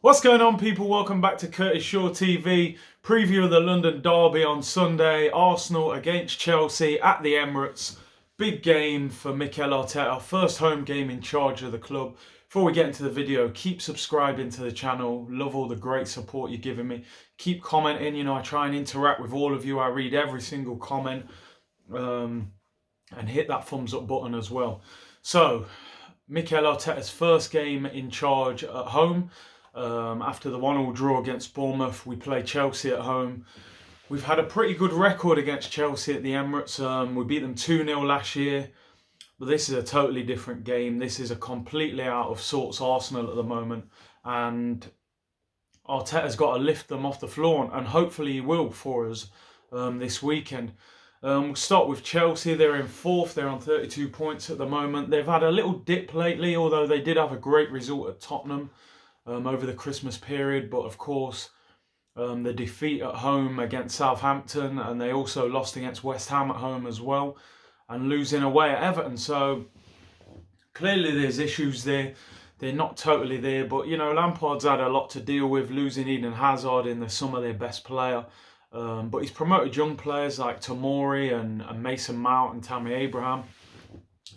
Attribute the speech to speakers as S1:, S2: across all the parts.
S1: What's going on, people? Welcome back to Curtis Shaw TV. Preview of the London Derby on Sunday. Arsenal against Chelsea at the Emirates. Big game for Mikel Arteta. First home game in charge of the club. Before we get into the video, keep subscribing to the channel. Love all the great support you're giving me. Keep commenting. I try and interact with all of you. I read every single comment. And hit that thumbs up button as well. So, Mikel Arteta's first game in charge at home. After the 1-1 draw against Bournemouth, we play Chelsea at home. We've had a pretty good record against Chelsea at the Emirates. We beat them 2-0 last year. But this is a totally different game. This is a completely out of sorts Arsenal at the moment. And Arteta's got to lift them off the floor, and hopefully he will for us this weekend. We'll start with Chelsea. They're in fourth. They're on 32 points at the moment. They've had a little dip lately, although they did have a great result at Tottenham over the Christmas period. But of course, the defeat at home against Southampton, and they also lost against West Ham at home as well, and losing away at Everton. So clearly there's issues there. They're not totally there, but Lampard's had a lot to deal with, losing Eden Hazard in the summer, their best player. But he's promoted young players like Tomori and Mason Mount and Tammy Abraham.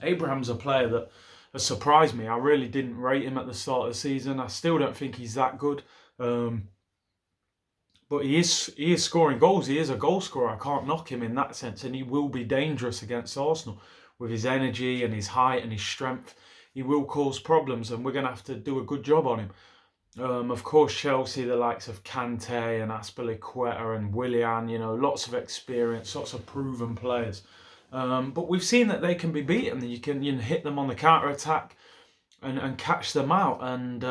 S1: Abraham's a player that has surprised me. I really didn't rate him at the start of the season. I still don't think he's that good. But he is scoring goals. He is a goal scorer. I can't knock him in that sense. And he will be dangerous against Arsenal with his energy and his height and his strength. He will cause problems, and we're going to have to do a good job on him. Of course, Chelsea, the likes of Kante and Azpilicueta and Willian, lots of experience, lots of proven players. But we've seen that they can be beaten. You can hit them on the counter-attack and catch them out. And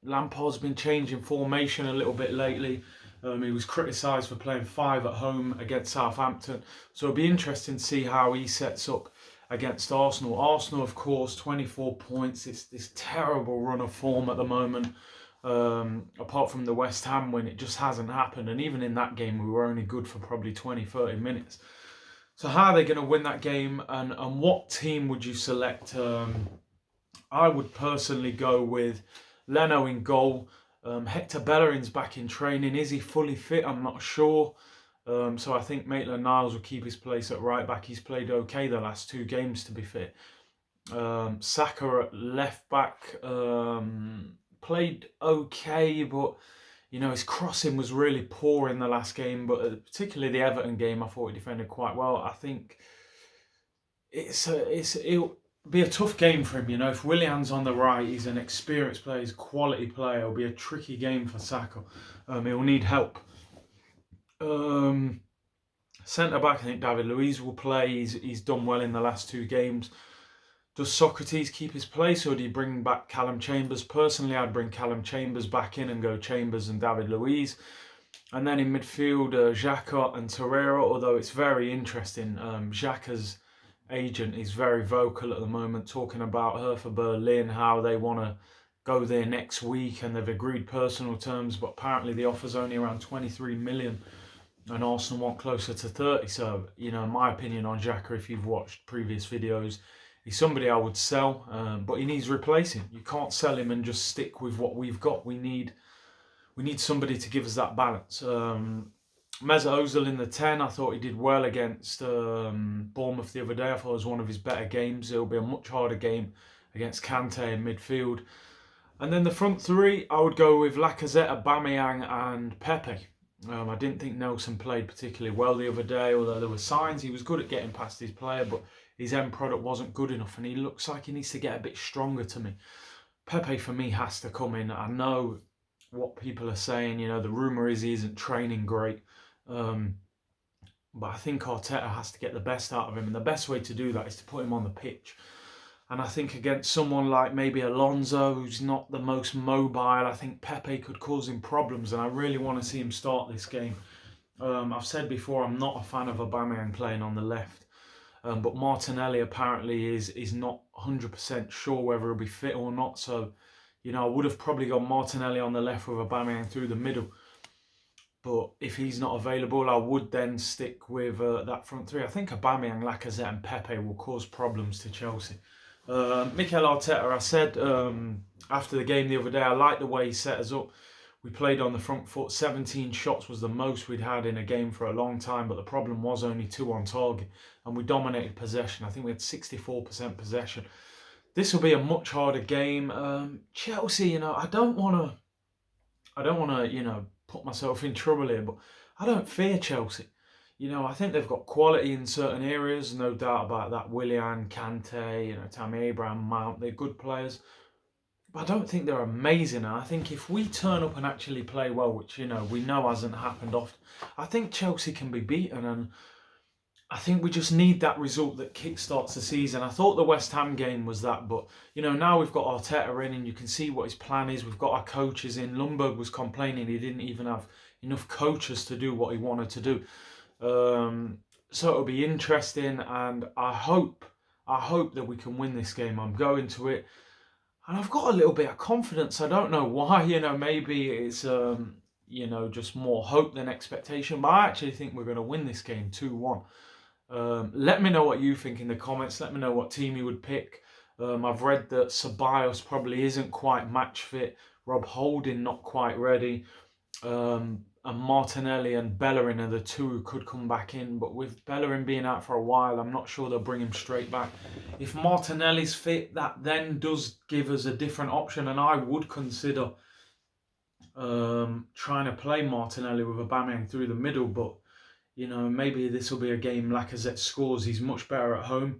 S1: Lampard's been changing formation a little bit lately. He was criticised for playing 5 at home against Southampton. So it'll be interesting to see how he sets up against Arsenal. Arsenal, of course, 24 points. It's this terrible run of form at the moment. Apart from the West Ham win, it just hasn't happened. And even in that game, we were only good for probably 20-30 minutes. So how are they going to win that game, and what team would you select? I would personally go with Leno in goal. Hector Bellerin's back in training. Is he fully fit? I'm not sure. So I think Maitland-Niles will keep his place at right back. He's played okay the last 2 games, to be fit. Saka at left back. Played okay, but his crossing was really poor in the last game, but particularly the Everton game, I thought he defended quite well. I think it'll be a tough game for him. If Willian's on the right, he's an experienced player, he's a quality player. It'll be a tricky game for Saka. He'll need help. Centre back, I think David Luiz will play. He's done well in the last 2 games. Does Socrates keep his place, or do you bring back Callum Chambers? Personally, I'd bring Callum Chambers back in and go Chambers and David Luiz. And then in midfield, Xhaka and Torreira, although it's very interesting. Xhaka's agent is very vocal at the moment, talking about Hertha Berlin, how they want to go there next week, and they've agreed personal terms, but apparently the offer's only around 23 million. And Arsenal want closer to 30. So, my opinion on Xhaka, if you've watched previous videos, he's somebody I would sell, but he needs replacing. You can't sell him and just stick with what we've got. We need somebody to give us that balance. Mesut Ozil in the 10. I thought he did well against Bournemouth the other day. I thought it was one of his better games. It'll be a much harder game against Kante in midfield. And then the front 3, I would go with Lacazette, Aubameyang and Pepe. I didn't think Nelson played particularly well the other day, although there were signs he was good at getting past his player, but his end product wasn't good enough, and he looks like he needs to get a bit stronger to me. Pepe, for me, has to come in. I know what people are saying. The rumour is he isn't training great. But I think Arteta has to get the best out of him, and the best way to do that is to put him on the pitch. And I think against someone like maybe Alonso, who's not the most mobile, I think Pepe could cause him problems, and I really want to see him start this game. I've said before, I'm not a fan of Aubameyang playing on the left. But Martinelli apparently is not 100% sure whether he'll be fit or not. So, I would have probably got Martinelli on the left with Aubameyang through the middle. But if he's not available, I would then stick with that front 3. I think Aubameyang, Lacazette and Pepe will cause problems to Chelsea. Mikel Arteta, I said after the game the other day, I like the way he set us up. We played on the front foot. 17 shots was the most we'd had in a game for a long time, but the problem was only 2 on target, and we dominated possession. I think we had 64% possession. This will be a much harder game. Chelsea, I don't want to, put myself in trouble here, but I don't fear Chelsea. I think they've got quality in certain areas, no doubt about that. Willian, Kante, Tammy Abraham, Mount, they're good players. But I don't think they're amazing. And I think if we turn up and actually play well, which, we know hasn't happened often, I think Chelsea can be beaten. And I think we just need that result that kickstarts the season. I thought the West Ham game was that, but now we've got Arteta in, and you can see what his plan is. We've got our coaches in. Lundberg was complaining he didn't even have enough coaches to do what he wanted to do. So it'll be interesting, and I hope that we can win this game. I'm going to it, and I've got a little bit of confidence. I don't know why. Maybe it's just more hope than expectation, but I actually think we're going to win this game 2-1. Let me know what you think in the comments. Let me know what team you would pick. I've read that Ceballos probably isn't quite match fit. Rob Holding not quite ready. And Martinelli and Bellerin are the two who could come back in. But with Bellerin being out for a while, I'm not sure they'll bring him straight back. If Martinelli's fit, that then does give us a different option. And I would consider trying to play Martinelli with Aubameyang through the middle. But maybe this will be a game Lacazette scores. He's much better at home.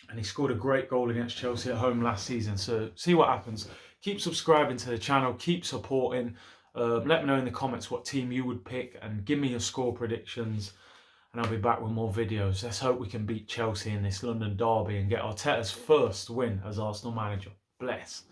S1: And he scored a great goal against Chelsea at home last season. So see what happens. Keep subscribing to the channel. Keep supporting. Let me know in the comments what team you would pick. And give me your score predictions. And I'll be back with more videos. Let's hope we can beat Chelsea in this London derby and get Arteta's first win as Arsenal manager. Bless.